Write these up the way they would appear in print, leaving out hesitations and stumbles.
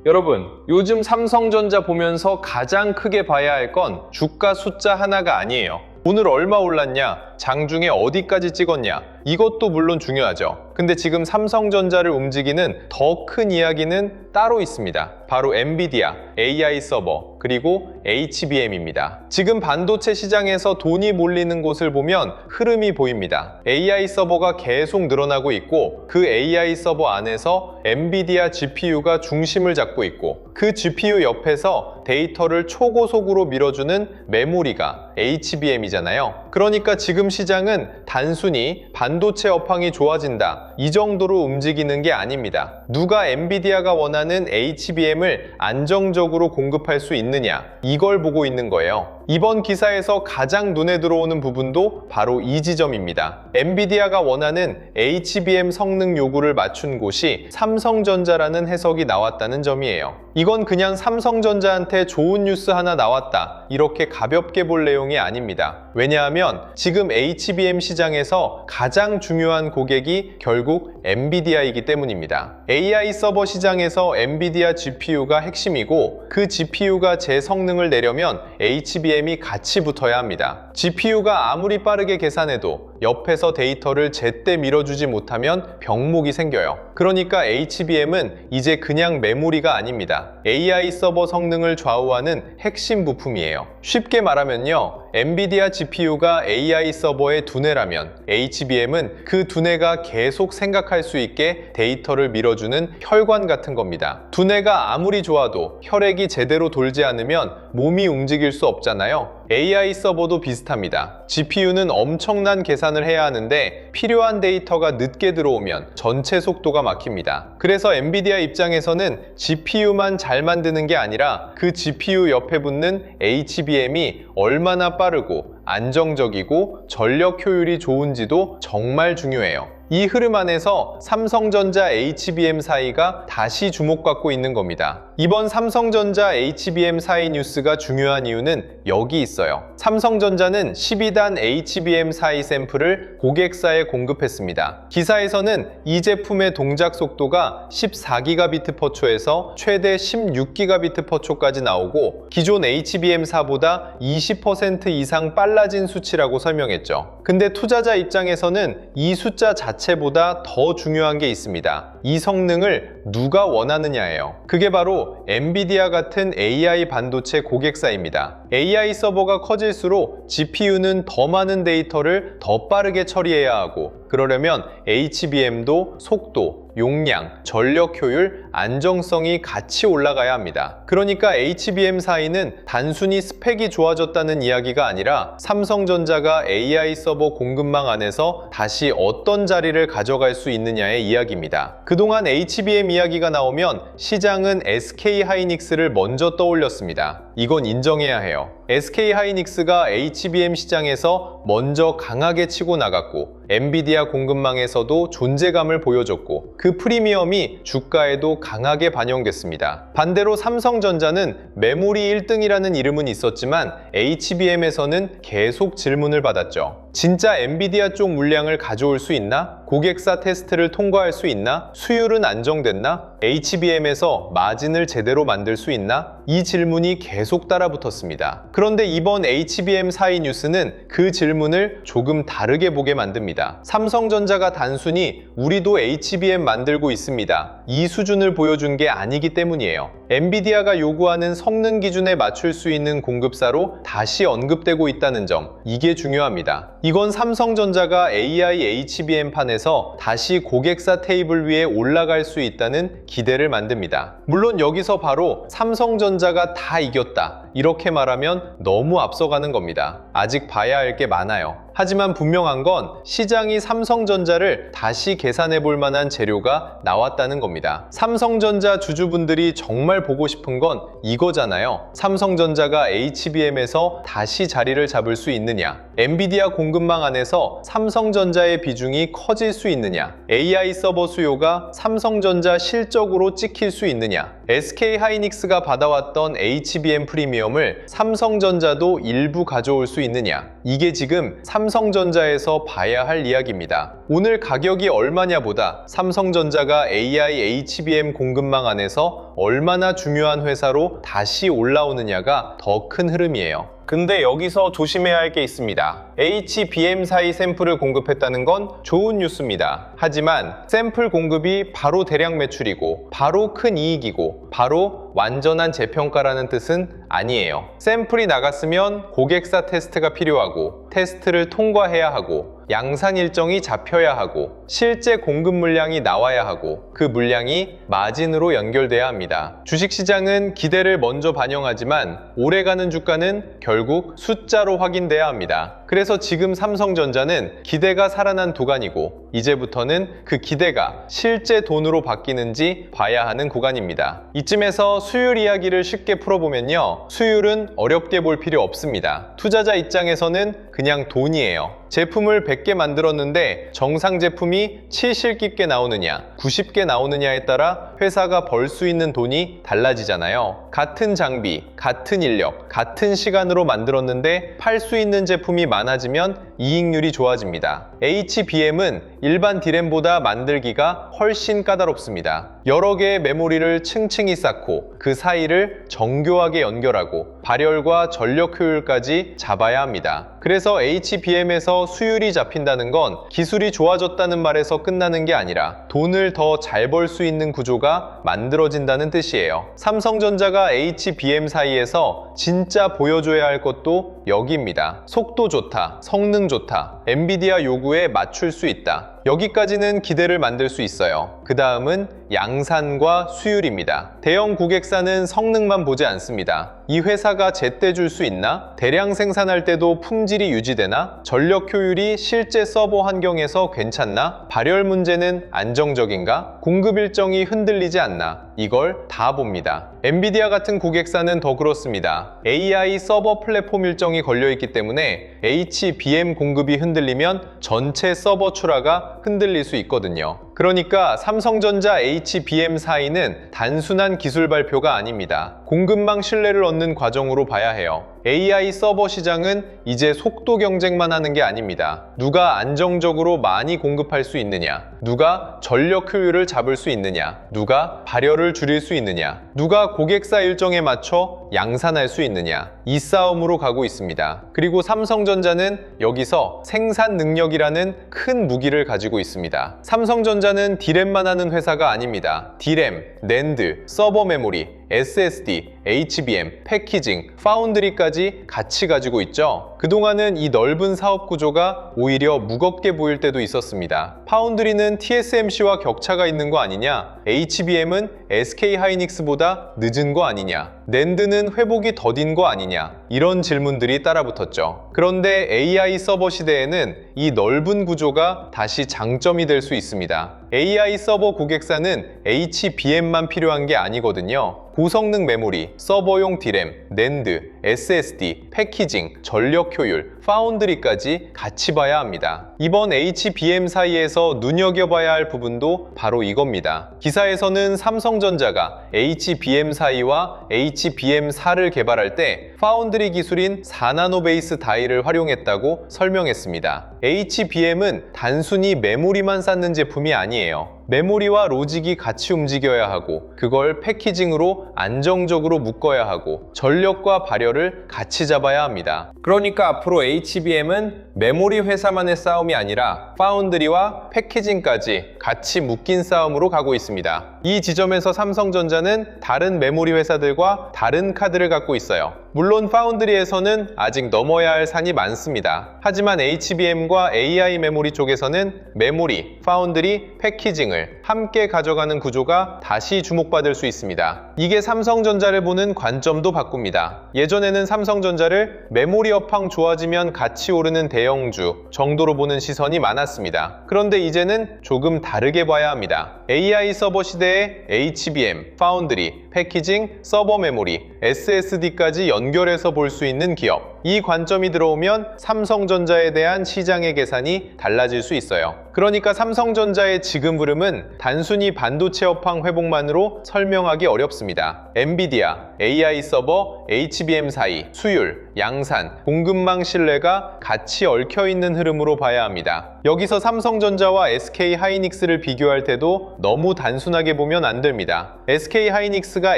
여러분, 요즘 삼성전자 보면서 가장 크게 봐야 할 건 주가 숫자 하나가 아니에요. 오늘 얼마 올랐냐? 장중에 어디까지 찍었냐? 이것도 물론 중요하죠. 근데 지금 삼성전자를 움직이는 더 큰 이야기는 따로 있습니다. 바로 엔비디아, AI 서버, 그리고 HBM입니다. 지금 반도체 시장에서 돈이 몰리는 곳을 보면 흐름이 보입니다. AI 서버가 계속 늘어나고 있고 그 AI 서버 안에서 엔비디아 GPU가 중심을 잡고 있고 그 GPU 옆에서 데이터를 초고속으로 밀어주는 메모리가 HBM이잖아요. 그러니까 지금 시장은 단순히 반도체 업황이 좋아진다 이 정도로 움직이는 게 아닙니다. 누가 엔비디아가 원하는 HBM을 안정적으로 공급할 수 있느냐 이걸 보고 있는 거예요. 이번 기사에서 가장 눈에 들어오는 부분도 바로 이 지점입니다. 엔비디아가 원하는 HBM 성능 요구를 맞춘 곳이 삼성전자라는 해석이 나왔다는 점이에요. 이건 그냥 삼성전자한테 좋은 뉴스 하나 나왔다 이렇게 가볍게 볼 내용이 아닙니다. 왜냐하면 지금 HBM 시장에서 가장 중요한 고객이 결국 엔비디아이기 때문입니다. AI 서버 시장에서 엔비디아 GPU가 핵심이고 그 GPU가 제 성능을 내려면 HBM이 같이 붙어야 합니다. GPU가 아무리 빠르게 계산해도 옆에서 데이터를 제때 밀어주지 못하면 병목이 생겨요. 그러니까 HBM은 이제 그냥 메모리가 아닙니다. AI 서버 성능을 좌우하는 핵심 부품이에요. 쉽게 말하면요. 엔비디아 GPU가 AI 서버의 두뇌라면 HBM은 그 두뇌가 계속 생각할 수 있게 데이터를 밀어주는 혈관 같은 겁니다. 두뇌가 아무리 좋아도 혈액이 제대로 돌지 않으면 몸이 움직일 수 없잖아요. AI 서버도 비슷합니다. GPU는 엄청난 계산을 해야 하는데 필요한 데이터가 늦게 들어오면 전체 속도가 막힙니다. 그래서 엔비디아 입장에서는 GPU만 잘 만드는 게 아니라 그 GPU 옆에 붙는 HBM이 얼마나 빠르고 안정적이고 전력 효율이 좋은지도 정말 중요해요. 이 흐름 안에서 삼성전자 HBM 사이가 다시 주목받고 있는 겁니다. 이번 삼성전자 HBM 사이 뉴스가 중요한 이유는 여기 있어요. 삼성전자는 12단 HBM 사이 샘플을 고객사에 공급했습니다. 기사에서는 이 제품의 동작 속도가 14GbP에서 최대 16GbP까지 나오고 기존 HBM사보다 20% 이상 빨라진 수치라고 설명했죠. 근데 투자자 입장에서는 이 숫자 자체보다 더 중요한 게 있습니다. 이 성능을 누가 원하느냐예요. 그게 바로 엔비디아 같은 AI 반도체 고객사입니다. AI 서버가 커질수록 GPU는 더 많은 데이터를 더 빠르게 처리해야 하고 그러려면 HBM도 속도, 용량, 전력 효율, 안정성이 같이 올라가야 합니다. 그러니까 HBM 사이는 단순히 스펙이 좋아졌다는 이야기가 아니라 삼성전자가 AI 서버 공급망 안에서 다시 어떤 자리를 가져갈 수 있느냐의 이야기입니다. 그동안 HBM 이야기가 나오면 시장은 SK 하이닉스를 먼저 떠올렸습니다. 이건 인정해야 해요. SK 하이닉스가 HBM 시장에서 먼저 강하게 치고 나갔고 엔비디아 공급망에서도 존재감을 보여줬고 그 프리미엄이 주가에도 강하게 반영됐습니다. 반대로 삼성전자는 메모리 1등이라는 이름은 있었지만 HBM에서는 계속 질문을 받았죠. 진짜 엔비디아 쪽 물량을 가져올 수 있나? 고객사 테스트를 통과할 수 있나? 수율은 안정됐나? HBM에서 마진을 제대로 만들 수 있나? 이 질문이 계속 따라붙었습니다. 그런데 이번 HBM 사이 뉴스는 그 질문을 조금 다르게 보게 만듭니다. 삼성전자가 단순히 우리도 HBM 만들고 있습니다. 이 수준을 보여준 게 아니기 때문이에요. 엔비디아가 요구하는 성능 기준에 맞출 수 있는 공급사로 다시 언급되고 있다는 점, 이게 중요합니다. 이건 삼성전자가 AI HBM 판에서 다시 고객사 테이블 위에 올라갈 수 있다는 기대를 만듭니다. 물론 여기서 바로 삼성전자가 다 이겼다 이렇게 말하면 너무 앞서가는 겁니다. 아직 봐야 할 게 많아요. 하지만 분명한 건 시장이 삼성전자를 다시 계산해 볼 만한 재료가 나왔다는 겁니다. 삼성전자 주주분들이 정말 보고 싶은 건 이거잖아요. 삼성전자가 HBM에서 다시 자리를 잡을 수 있느냐, 엔비디아 공급망 안에서 삼성전자의 비중이 커질 수 있느냐, AI 서버 수요가 삼성전자 실적으로 찍힐 수 있느냐, SK 하이닉스가 받아왔던 HBM 프리미엄을 삼성전자도 일부 가져올 수 있느냐, 이게 지금 삼성전자에서 봐야 할 이야기입니다. 오늘 가격이 얼마냐 보다 삼성전자가 AI HBM 공급망 안에서 얼마나 중요한 회사로 다시 올라오느냐가 더 큰 흐름이에요. 근데 여기서 조심해야 할 게 있습니다. HBM사의 샘플을 공급했다는 건 좋은 뉴스입니다. 하지만 샘플 공급이 바로 대량 매출이고 바로 큰 이익이고 바로 완전한 재평가라는 뜻은 아니에요. 샘플이 나갔으면 고객사 테스트가 필요하고 테스트를 통과해야 하고 양산 일정이 잡혀야 하고 실제 공급 물량이 나와야 하고 그 물량이 마진으로 연결돼야 합니다. 주식시장은 기대를 먼저 반영하지만 오래가는 주가는 결국 숫자로 확인돼야 합니다. 그래서 지금 삼성전자는 기대가 살아난 도가니고 이제부터는 그 기대가 실제 돈으로 바뀌는지 봐야 하는 구간입니다. 이쯤에서 수율 이야기를 쉽게 풀어보면요. 수율은 어렵게 볼 필요 없습니다. 투자자 입장에서는 그냥 돈이에요. 제품을 100개 만들었는데 정상 제품이 70개 나오느냐, 90개 나오느냐에 따라 회사가 벌 수 있는 돈이 달라지잖아요. 같은 장비, 같은 인력, 같은 시간으로 만들었는데 팔 수 있는 제품이 많아지면 이익률이 좋아집니다. HBM은 일반 D램보다 만들기가 훨씬 까다롭습니다. 여러 개의 메모리를 층층이 쌓고 그 사이를 정교하게 연결하고 발열과 전력 효율까지 잡아야 합니다. 그래서 HBM에서 수율이 잡힌다는 건 기술이 좋아졌다는 말에서 끝나는 게 아니라 돈을 더 잘 벌 수 있는 구조가 만들어진다는 뜻이에요. 삼성전자가 HBM 사이에서 진짜 보여줘야 할 것도 여기입니다. 속도 좋다, 성능 좋다, 엔비디아 요구에 맞출 수 있다. 여기까지는 기대를 만들 수 있어요. 그 다음은 양산과 수율입니다. 대형 고객사는 성능만 보지 않습니다. 이 회사가 제때 줄 수 있나? 대량 생산할 때도 품질이 유지되나? 전력 효율이 실제 서버 환경에서 괜찮나? 발열 문제는 안정적인가? 공급 일정이 흔들리지 않나? 이걸 다 봅니다. 엔비디아 같은 고객사는 더 그렇습니다. AI 서버 플랫폼 일정이 걸려있기 때문에 HBM 공급이 흔들리면 전체 서버 출하가 흔들릴 수 있거든요. 그러니까 삼성전자 HBM 사이는 단순한 기술 발표가 아닙니다. 공급망 신뢰를 얻는 과정으로 봐야 해요. AI 서버 시장은 이제 속도 경쟁만 하는 게 아닙니다. 누가 안정적으로 많이 공급할 수 있느냐, 누가 전력 효율을 잡을 수 있느냐, 누가 발열을 줄일 수 있느냐, 누가 고객사 일정에 맞춰 양산할 수 있느냐, 이 싸움으로 가고 있습니다. 그리고 삼성전자는 여기서 생산 능력이라는 큰 무기를 가지고 있습니다. 삼성전자는 D램만 하는 회사가 아닙니다. D램, 낸드, 서버 메모리, SSD, HBM, 패키징, 파운드리까지 같이 가지고 있죠. 그동안은 이 넓은 사업 구조가 오히려 무겁게 보일 때도 있었습니다. 파운드리는 TSMC와 격차가 있는 거 아니냐? HBM은 SK하이닉스보다 늦은 거 아니냐? 낸드는 회복이 더딘 거 아니냐? 이런 질문들이 따라붙었죠. 그런데 AI 서버 시대에는 이 넓은 구조가 다시 장점이 될 수 있습니다. AI 서버 고객사는 HBM만 필요한 게 아니거든요. 고성능 메모리, 서버용 D램, 낸드, SSD, 패키징, 전력 효율, 파운드리까지 같이 봐야 합니다. 이번 HBM 사이에서 눈여겨봐야 할 부분도 바로 이겁니다. 기사에서는 삼성전자가 HBM 사이와 HBM4를 개발할 때 파운드리 기술인 4나노 베이스 다이를 활용했다고 설명했습니다. HBM은 단순히 메모리만 쌓는 제품이 아니에요. 메모리와 로직이 같이 움직여야 하고 그걸 패키징으로 안정적으로 묶어야 하고 전력과 발열을 같이 잡아야 합니다. 그러니까 앞으로 HBM은 메모리 회사만의 싸움이 아니라 파운드리와 패키징까지 같이 묶인 싸움으로 가고 있습니다. 이 지점에서 삼성전자는 다른 메모리 회사들과 다른 카드를 갖고 있어요. 물론 파운드리에서는 아직 넘어야 할 산이 많습니다. 하지만 HBM과 AI 메모리 쪽에서는 메모리, 파운드리, 패키징을 함께 가져가는 구조가 다시 주목받을 수 있습니다. 이게 삼성전자를 보는 관점도 바꿉니다. 예전에는 삼성전자를 메모리 업황 좋아지면 같이 오르는 대형주 정도로 보는 시선이 많았습니다. 그런데 이제는 조금 다르게 봐야 합니다. AI 서버 시대에 HBM, 파운드리, 패키징, 서버 메모리, SSD까지 연결해서 볼 수 있는 기업. 이 관점이 들어오면 삼성전자에 대한 시장의 계산이 달라질 수 있어요. 그러니까 삼성전자의 지금 흐름은 단순히 반도체 업황 회복만으로 설명하기 어렵습니다. 엔비디아, AI 서버, HBM 사이, 수율, 양산, 공급망 신뢰가 같이 얽혀있는 흐름으로 봐야 합니다. 여기서 삼성전자와 SK하이닉스를 비교할 때도 너무 단순하게 보면 안 됩니다. SK하이닉스가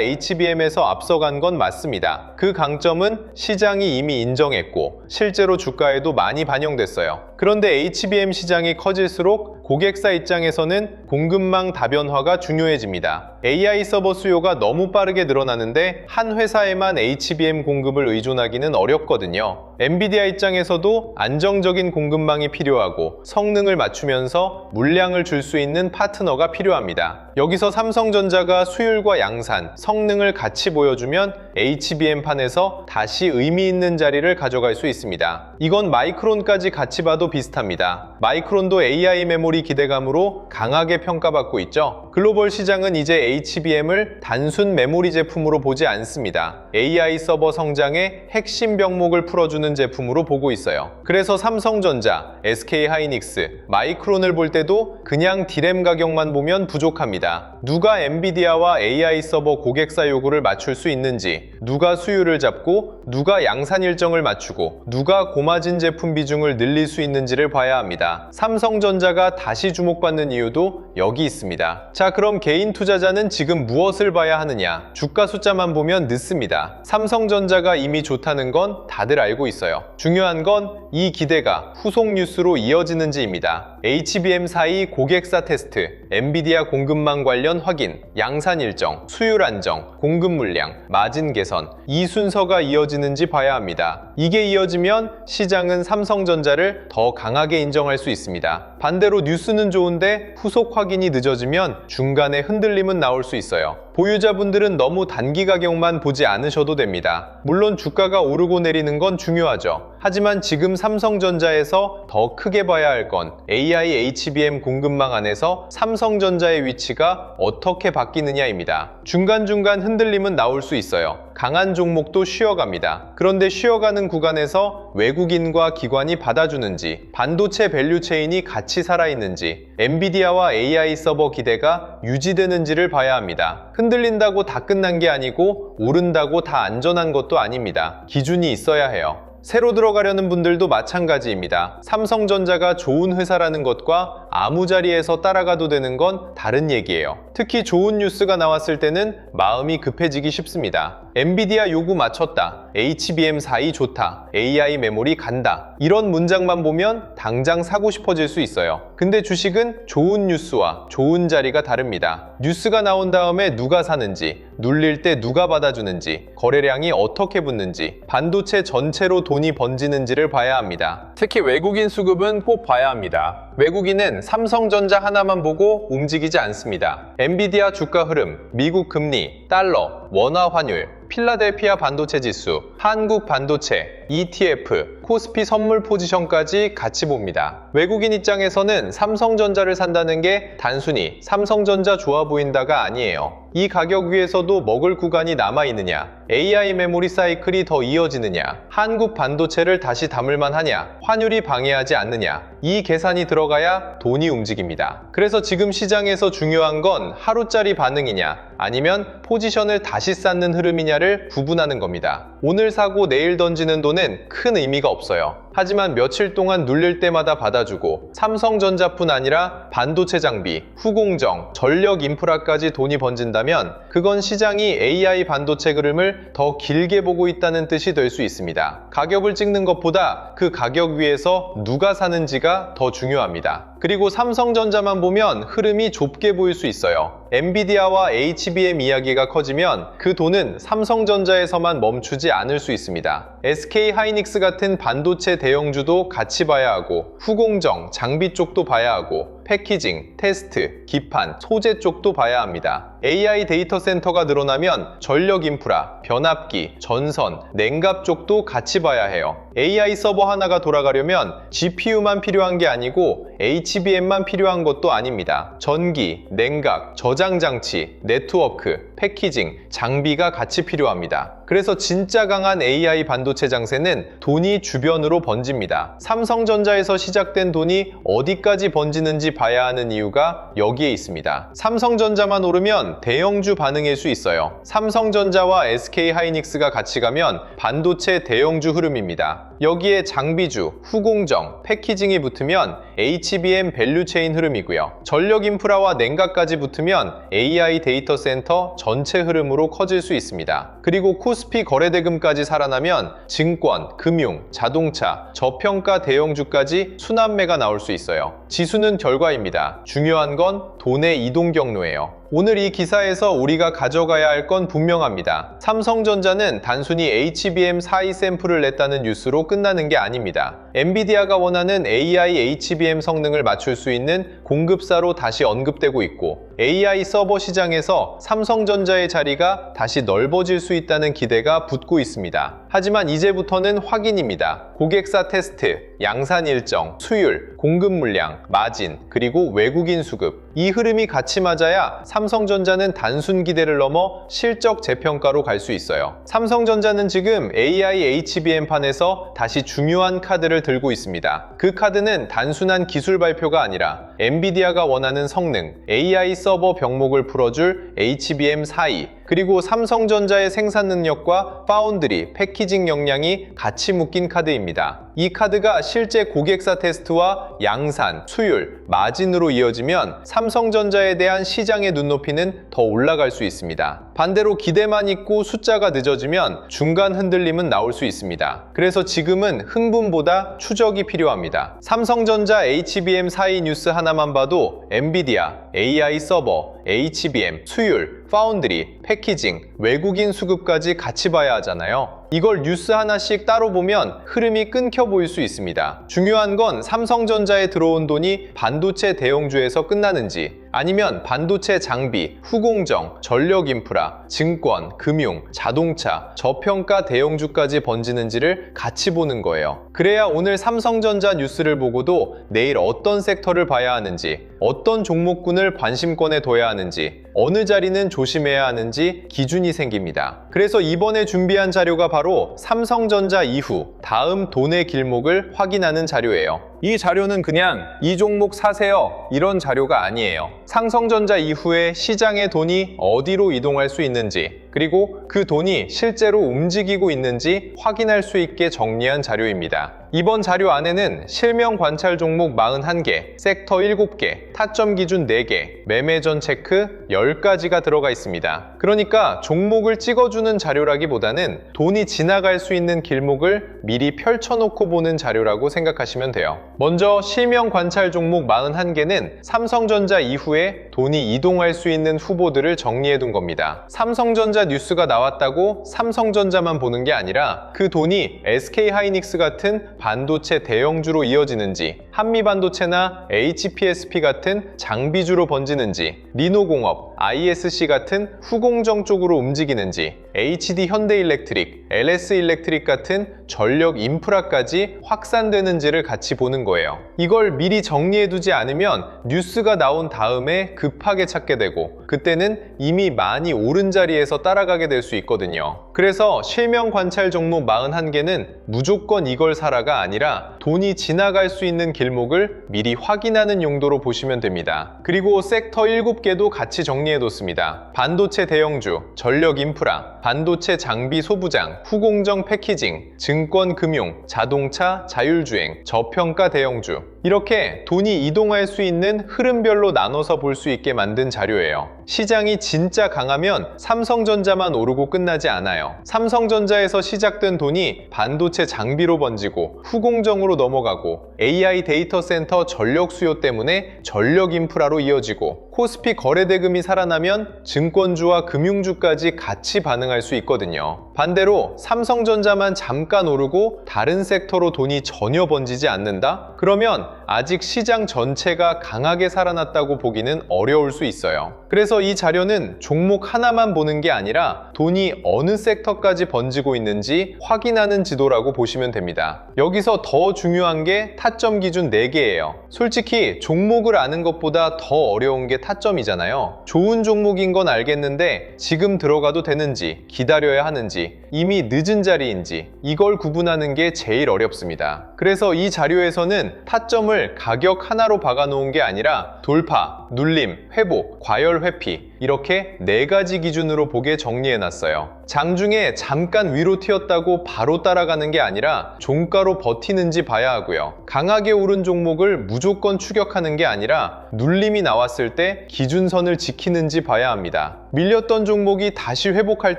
HBM에서 앞서간 건 맞습니다. 그 강점은 시장이 이미 인정했고 실제로 주가에도 많이 반영됐어요. 그런데 HBM 시장이 커질수록 고객사 입장에서는 공급망 다변화가 중요해집니다. AI 서버 수요가 너무 빠르게 늘어나는데 한 회사에만 HBM 공급을 의존하기는 어렵거든요. 엔비디아 입장에서도 안정적인 공급망이 필요하고 성능을 맞추면서 물량을 줄 수 있는 파트너가 필요합니다. 여기서 삼성전자가 수율과 양산, 성능을 같이 보여주면 HBM판에서 다시 의미 있는 자리를 가져갈 수 있습니다. 이건 마이크론까지 같이 봐도 비슷합니다. 마이크론도 AI 메모리 기대감으로 강하게 평가받고 있죠. 글로벌 시장은 이제 HBM을 단순 메모리 제품으로 보지 않습니다. AI 서버 성장의 핵심 병목을 풀어주는 제품으로 보고 있어요. 그래서 삼성전자, SK하이닉스, 마이크론을 볼 때도 그냥 디램 가격만 보면 부족합니다. 누가 엔비디아와 AI 서버 고객사 요구를 맞출 수 있는지, 누가 수율을 잡고, 누가 양산 일정을 맞추고, 누가 고마진 제품 비중을 늘릴 수 있는지를 봐야 합니다. 삼성전자가 다시 주목받는 이유도 여기 있습니다. 자, 그럼 개인 투자자는 지금 무엇을 봐야 하느냐? 주가 숫자만 보면 늦습니다. 삼성전자가 이미 좋다는 건 다들 알고 있어요. 중요한 건 이 기대가 후속 뉴스로 이어지는지입니다. HBM 사이 고객사 테스트, 엔비디아 공급망 관련 확인, 양산 일정, 수율 안정, 공급 물량, 마진 개선, 이 순서가 이어지는지 봐야 합니다. 이게 이어지면 시장은 삼성전자를 더 강하게 인정할 수 있습니다. 반대로 뉴스는 좋은데 후속 확인이 늦어지면 중간에 흔들림은 나올 수 있어요. 보유자분들은 너무 단기 가격만 보지 않으셔도 됩니다. 물론 주가가 오르고 내리는 건 중요하죠. 하지만 지금 삼성전자에서 더 크게 봐야 할 건 AI HBM 공급망 안에서 삼성전자의 위치가 어떻게 바뀌느냐입니다. 중간중간 흔들림은 나올 수 있어요. 강한 종목도 쉬어갑니다. 그런데 쉬어가는 구간에서 외국인과 기관이 받아주는지, 반도체 밸류체인이 같이 살아있는지, 엔비디아와 AI 서버 기대가 유지되는지를 봐야 합니다. 흔들린다고 다 끝난 게 아니고 오른다고 다 안전한 것도 아닙니다. 기준이 있어야 해요. 새로 들어가려는 분들도 마찬가지입니다. 삼성전자가 좋은 회사라는 것과 아무 자리에서 따라가도 되는 건 다른 얘기예요. 특히 좋은 뉴스가 나왔을 때는 마음이 급해지기 쉽습니다. 엔비디아 요구 맞췄다, HBM 사이 좋다, AI 메모리 간다, 이런 문장만 보면 당장 사고 싶어질 수 있어요. 근데 주식은 좋은 뉴스와 좋은 자리가 다릅니다. 뉴스가 나온 다음에 누가 사는지, 눌릴 때 누가 받아주는지, 거래량이 어떻게 붙는지, 반도체 전체로 돈이 번지는지를 봐야 합니다. 특히 외국인 수급은 꼭 봐야 합니다. 외국인은 삼성전자 하나만 보고 움직이지 않습니다. 엔비디아 주가 흐름, 미국 금리, 달러, 원화 환율, 필라델피아 반도체 지수, 한국 반도체, ETF, 코스피 선물 포지션까지 같이 봅니다. 외국인 입장에서는 삼성전자를 산다는 게 단순히 삼성전자 좋아 보인다가 아니에요. 이 가격 위에서도 먹을 구간이 남아있느냐, AI 메모리 사이클이 더 이어지느냐, 한국 반도체를 다시 담을만 하냐, 환율이 방해하지 않느냐, 이 계산이 들어가야 돈이 움직입니다. 그래서 지금 시장에서 중요한 건 하루짜리 반응이냐, 아니면 포지션을 다시 쌓는 흐름이냐를 구분하는 겁니다. 오늘 사고 내일 던지는 돈은 큰 의미가 없어요. 하지만 며칠 동안 눌릴 때마다 받아주고 삼성전자뿐 아니라 반도체 장비, 후공정, 전력 인프라까지 돈이 번진다면 그건 시장이 AI 반도체 흐름을 더 길게 보고 있다는 뜻이 될 수 있습니다. 가격을 찍는 것보다 그 가격 위에서 누가 사는지가 더 중요합니다. 그리고 삼성전자만 보면 흐름이 좁게 보일 수 있어요. 엔비디아와 HBM 이야기가 커지면 그 돈은 삼성전자에서만 멈추지 않을 수 있습니다. SK하이닉스 같은 반도체 대형주도 같이 봐야 하고, 후공정, 장비 쪽도 봐야 하고, 패키징, 테스트, 기판, 소재 쪽도 봐야 합니다. AI 데이터 센터가 늘어나면 전력 인프라, 변압기, 전선, 냉각 쪽도 같이 봐야 해요. AI 서버 하나가 돌아가려면 GPU만 필요한 게 아니고 HBM만 필요한 것도 아닙니다. 전기, 냉각, 저장 장치, 네트워크, 패키징, 장비가 같이 필요합니다. 그래서 진짜 강한 AI 반도체 장세는 돈이 주변으로 번집니다. 삼성전자에서 시작된 돈이 어디까지 번지는지 봐야 하는 이유가 여기에 있습니다. 삼성전자만 오르면 대형주 반응일 수 있어요. 삼성전자와 SK하이닉스가 같이 가면 반도체 대형주 흐름입니다. 여기에 장비주, 후공정, 패키징이 붙으면 HBM 밸류체인 흐름이고요. 전력 인프라와 냉각까지 붙으면 AI 데이터 센터 전체 흐름으로 커질 수 있습니다. 그리고 코스피 거래대금까지 살아나면 증권, 금융, 자동차, 저평가 대형주까지 순환매가 나올 수 있어요. 지수는 결과입니다. 중요한 건 돈의 이동 경로예요. 오늘 이 기사에서 우리가 가져가야 할 건 분명합니다. 삼성전자는 단순히 HBM4E 샘플을 냈다는 뉴스로 끝나는 게 아닙니다. 엔비디아가 원하는 AI HBM 성능을 맞출 수 있는 공급사로 다시 언급되고 있고 AI 서버 시장에서 삼성전자의 자리가 다시 넓어질 수 있다는 기대가 붙고 있습니다. 하지만 이제부터는 확인입니다. 고객사 테스트, 양산 일정, 수율, 공급 물량, 마진, 그리고 외국인 수급. 이 흐름이 같이 맞아야 삼성전자는 단순 기대를 넘어 실적 재평가로 갈 수 있어요. 삼성전자는 지금 AI HBM판에서 다시 중요한 카드를 들고 있습니다. 그 카드는 단순한 기술 발표가 아니라 엔비디아가 원하는 성능, AI 서버 병목을 풀어줄 HBM4E, 그리고 삼성전자의 생산 능력과 파운드리, 패키징 역량이 같이 묶인 카드입니다. 이 카드가 실제 고객사 테스트와 양산, 수율, 마진으로 이어지면 삼성전자에 대한 시장의 눈높이는 더 올라갈 수 있습니다. 반대로 기대만 있고 숫자가 늦어지면 중간 흔들림은 나올 수 있습니다. 그래서 지금은 흥분보다 추적이 필요합니다. 삼성전자 HBM4E 뉴스 하나만 봐도 엔비디아, AI 서버, HBM, 수율, 파운드리, 패키징, 외국인 수급까지 같이 봐야 하잖아요. 이걸 뉴스 하나씩 따로 보면 흐름이 끊겨 보일 수 있습니다. 중요한 건 삼성전자에 들어온 돈이 반도체 대형주에서 끝나는지 아니면 반도체 장비, 후공정, 전력 인프라, 증권, 금융, 자동차, 저평가 대형주까지 번지는지를 같이 보는 거예요. 그래야 오늘 삼성전자 뉴스를 보고도 내일 어떤 섹터를 봐야 하는지, 어떤 종목군을 관심권에 둬야 하는지, 어느 자리는 조심해야 하는지 기준이 생깁니다. 그래서 이번에 준비한 자료가 바로 삼성전자 이후 다음 돈의 길목을 확인하는 자료예요. 이 자료는 그냥 이 종목 사세요 이런 자료가 아니에요. 삼성전자 이후에 시장의 돈이 어디로 이동할 수 있는지, 그리고 그 돈이 실제로 움직이고 있는지 확인할 수 있게 정리한 자료입니다. 이번 자료 안에는 실명 관찰 종목 41개, 섹터 7개, 타점 기준 4개, 매매 전 체크 10가지가 들어가 있습니다. 그러니까 종목을 찍어주는 자료라기보다는 돈이 지나갈 수 있는 길목을 미리 펼쳐놓고 보는 자료라고 생각하시면 돼요. 먼저 실명 관찰 종목 41개는 삼성전자 이후에 돈이 이동할 수 있는 후보들을 정리해둔 겁니다. 삼성전자 뉴스가 나왔다고 삼성전자만 보는 게 아니라 그 돈이 SK하이닉스 같은 반도체 대형주로 이어지는지, 한미반도체나 HPSP 같은 장비주로 번지는지, 리노공업, ISC 같은 후공정 쪽으로 움직이는지, HD 현대일렉트릭, LS일렉트릭 같은 전력 인프라까지 확산되는지를 같이 보는 거예요. 이걸 미리 정리해두지 않으면 뉴스가 나온 다음에 급하게 찾게 되고 그때는 이미 많이 오른 자리에서 따라가게 될 수 있거든요. 그래서 실명 관찰 종목 41개는 무조건 이걸 사라가 아니라 돈이 지나갈 수 있는 길목을 미리 확인하는 용도로 보시면 됩니다. 그리고 섹터 7개도 같이 정리해뒀습니다. 반도체 대형주, 전력 인프라, 반도체 장비 소부장, 후공정 패키징, 증권 금융, 자동차, 자율주행, 저평가 대형주, 이렇게 돈이 이동할 수 있는 흐름별로 나눠서 볼 수 있게 만든 자료예요. 시장이 진짜 강하면 삼성전자만 오르고 끝나지 않아요. 삼성전자에서 시작된 돈이 반도체 장비로 번지고 후공정으로 넘어가고 AI 데이터 센터 전력 수요 때문에 전력 인프라로 이어지고 코스피 거래대금이 살아나면 증권주와 금융주까지 같이 반응할 수 있거든요. 반대로 삼성전자만 잠깐 오르고 다른 섹터로 돈이 전혀 번지지 않는다? 그러면 아직 시장 전체가 강하게 살아났다고 보기는 어려울 수 있어요. 그래서 이 자료는 종목 하나만 보는 게 아니라 돈이 어느 섹터까지 번지고 있는지 확인하는 지도라고 보시면 됩니다. 여기서 더 중요한 게 타점 기준 4개예요. 솔직히 종목을 아는 것보다 더 어려운 게 타점이잖아요. 좋은 종목인 건 알겠는데 지금 들어가도 되는지, 기다려야 하는지, 이미 늦은 자리인지 이걸 구분하는 게 제일 어렵습니다. 그래서 이 자료에서는 타점을 가격 하나로 박아놓은 게 아니라 돌파, 눌림, 회복, 과열 회피 이렇게 4가지 기준으로 보게 정리해놨어요. 장중에 잠깐 위로 튀었다고 바로 따라가는 게 아니라 종가로 버티는지 봐야 하고요. 강하게 오른 종목을 무조건 추격하는 게 아니라 눌림이 나왔을 때 기준선을 지키는지 봐야 합니다. 밀렸던 종목이 다시 회복할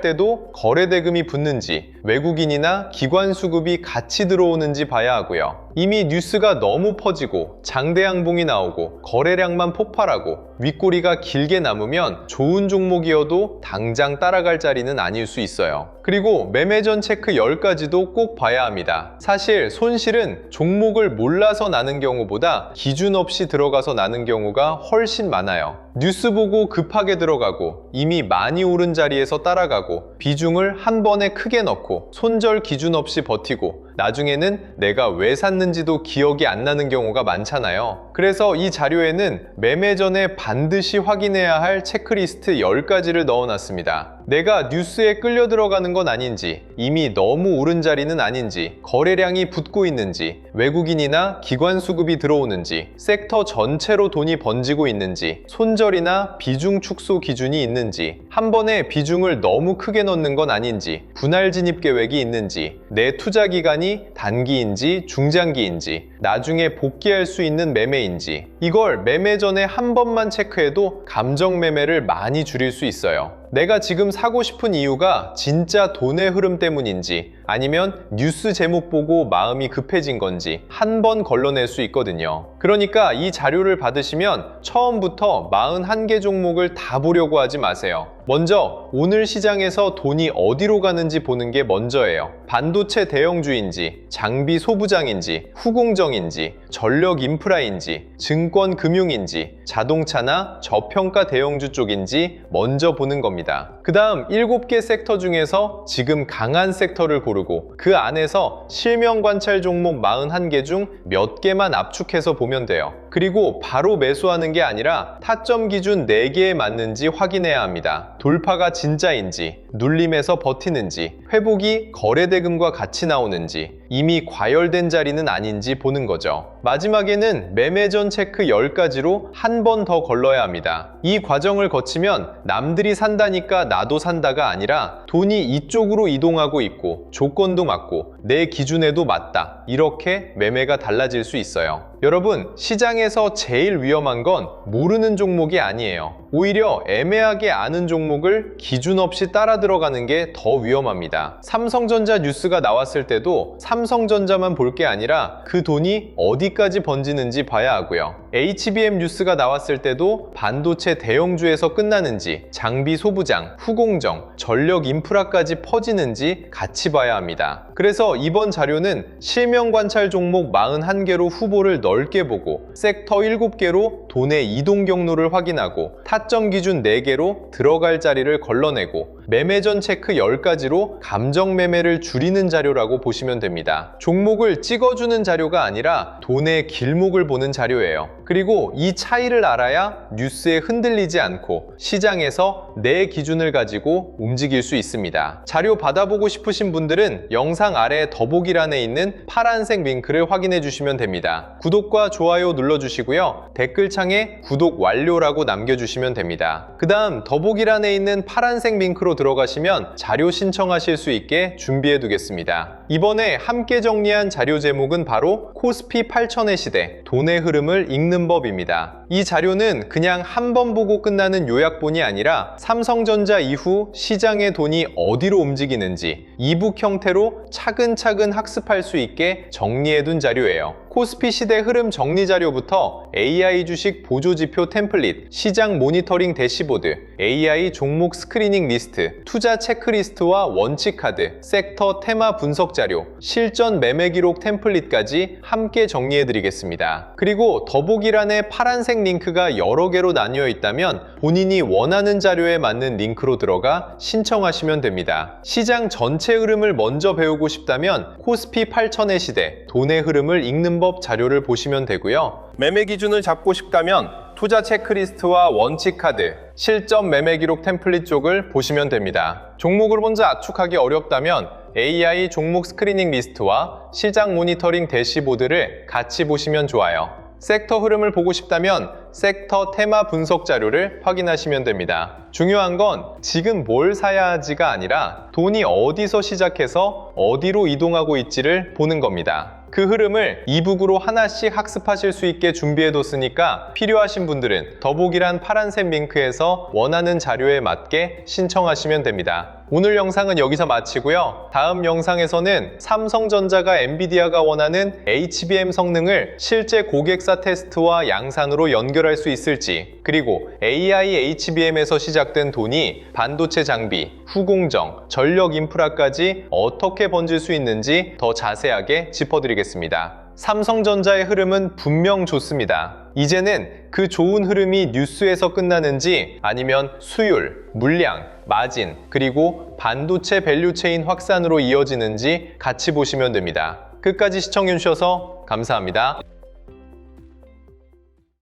때도 거래대금이 붙는지, 외국인이나 기관 수급이 같이 들어오는지 봐야 하고요. 이미 뉴스가 너무 퍼지고 장대양봉이 나오고 거래량만 폭발하고 윗꼬리가 길게 남으면 좋은 종목이어도 당장 따라갈 자리는 아닐 수 있어요. 그리고 매매 전 체크 10가지도 꼭 봐야 합니다. 사실 손실은 종목을 몰라서 나는 경우보다 기준 없이 들어가서 나는 경우가 훨씬 많아요. 뉴스 보고 급하게 들어가고 이미 많이 오른 자리에서 따라가고 비중을 한 번에 크게 넣고 손절 기준 없이 버티고 나중에는 내가 왜 샀는지도 기억이 안 나는 경우가 많잖아요. 그래서 이 자료에는 매매 전에 반드시 확인해야 할 체크리스트 10가지를 넣어놨습니다. 내가 뉴스에 끌려 들어가는 건 아닌지, 이미 너무 오른 자리는 아닌지, 거래량이 붙고 있는지, 외국인이나 기관 수급이 들어오는지, 섹터 전체로 돈이 번지고 있는지, 손절이나 비중 축소 기준이 있는지, 한 번에 비중을 너무 크게 넣는 건 아닌지, 분할 진입 계획이 있는지, 내 투자 기간이 단기인지 중장기인지, 나중에 복귀할 수 있는 매매인지, 이걸 매매 전에 한 번만 체크해도 감정 매매를 많이 줄일 수 있어요. 내가 지금 사고 싶은 이유가 진짜 돈의 흐름 때문인지 아니면 뉴스 제목 보고 마음이 급해진 건지 한 번 걸러낼 수 있거든요. 그러니까 이 자료를 받으시면 처음부터 41개 종목을 다 보려고 하지 마세요. 먼저 오늘 시장에서 돈이 어디로 가는지 보는 게 먼저예요. 반도체 대형주인지, 장비 소부장인지, 후공정인지, 전력 인프라인지, 증권 금융인지, 자동차나 저평가 대형주 쪽인지 먼저 보는 겁니다. 그 다음 7개 섹터 중에서 지금 강한 섹터를 고르고 그 안에서 실명 관찰 종목 41개 중 몇 개만 압축해서 보면 돼요. 그리고 바로 매수하는 게 아니라 타점 기준 4개에 맞는지 확인해야 합니다. 돌파가 진짜인지, 눌림에서 버티는지, 회복이 거래대금과 같이 나오는지, 이미 과열된 자리는 아닌지 보는 거죠. 마지막에는 매매 전 체크 10가지로 한 번 더 걸러야 합니다. 이 과정을 거치면 남들이 산다니까 나도 산다가 아니라 돈이 이쪽으로 이동하고 있고 조건도 맞고 내 기준에도 맞다. 이렇게 매매가 달라질 수 있어요. 여러분, 시장에서 제일 위험한 건 모르는 종목이 아니에요. 오히려 애매하게 아는 종목을 기준 없이 따라 들어가는 게 더 위험합니다. 삼성전자 뉴스가 나왔을 때도 삼성전자만 볼 게 아니라 그 돈이 어디까지 번지는지 봐야 하고요. HBM 뉴스가 나왔을 때도 반도체 대형주에서 끝나는지, 장비 소부장, 후공정, 전력 인프라까지 퍼지는지 같이 봐야 합니다. 그래서 이번 자료는 실명 관찰 종목 41개로 후보를 넓게 보고 섹터 7개로 돈의 이동 경로를 확인하고 타점 기준 4개로 들어갈 자리를 걸러내고 매매 전 체크 10가지로 감정 매매를 줄이는 자료라고 보시면 됩니다. 종목을 찍어주는 자료가 아니라 돈의 길목을 보는 자료예요. 그리고 이 차이를 알아야 뉴스에 흔들리지 않고 시장에서 내 기준을 가지고 움직일 수 있습니다. 자료 받아보고 싶으신 분들은 영상 아래 더보기란에 있는 파란색 링크를 확인해 주시면 됩니다. 구독과 좋아요 눌러주시고요. 댓글창에 구독 완료라고 남겨주시면 됩니다. 그 다음 더보기란에 있는 파란색 링크로 들어가시면 자료 신청하실 수 있게 준비해 두겠습니다. 이번에 함께 정리한 자료 제목은 바로 코스피 8000의 시대, 돈의 흐름을 읽는 법입니다. 이 자료는 그냥 한 번 보고 끝나는 요약본이 아니라 삼성전자 이후 시장의 돈이 어디로 움직이는지 이북 형태로 차근차근 학습할 수 있게 정리해둔 자료예요. 코스피 시대 흐름 정리 자료부터 AI 주식 보조지표 템플릿, 시장 모니터링 대시보드, AI 종목 스크리닝 리스트, 투자 체크리스트와 원칙 카드, 섹터 테마 분석 자료, 실전 매매 기록 템플릿까지 함께 정리해 드리겠습니다. 그리고 더보기란에 파란색 링크가 여러 개로 나뉘어 있다면 본인이 원하는 자료에 맞는 링크로 들어가 신청하시면 됩니다. 시장 전체 흐름을 먼저 배우고 싶다면 코스피 8000의 시대, 돈의 흐름을 읽는 법 자료를 보시면 되고요. 매매 기준을 잡고 싶다면 투자 체크리스트와 원칙 카드, 실전 매매 기록 템플릿 쪽을 보시면 됩니다. 종목을 혼자 압축하기 어렵다면 AI 종목 스크리닝 리스트와 시장 모니터링 대시보드를 같이 보시면 좋아요. 섹터 흐름을 보고 싶다면 섹터 테마 분석 자료를 확인하시면 됩니다. 중요한 건 지금 뭘 사야 하지가 아니라 돈이 어디서 시작해서 어디로 이동하고 있지를 보는 겁니다. 그 흐름을 이북으로 하나씩 학습하실 수 있게 준비해뒀으니까 필요하신 분들은 더보기란 파란색 링크에서 원하는 자료에 맞게 신청하시면 됩니다. 오늘 영상은 여기서 마치고요. 다음 영상에서는 삼성전자가 엔비디아가 원하는 HBM 성능을 실제 고객사 테스트와 양산으로 연결할 수 있을지, 그리고 AI HBM에서 시작된 돈이 반도체 장비, 후공정, 전력 인프라까지 어떻게 번질 수 있는지 더 자세하게 짚어드리겠습니다. 삼성전자의 흐름은 분명 좋습니다. 이제는 그 좋은 흐름이 뉴스에서 끝나는지 아니면 수율, 물량, 마진, 그리고 반도체 밸류체인 확산으로 이어지는지 같이 보시면 됩니다. 끝까지 시청해주셔서 감사합니다.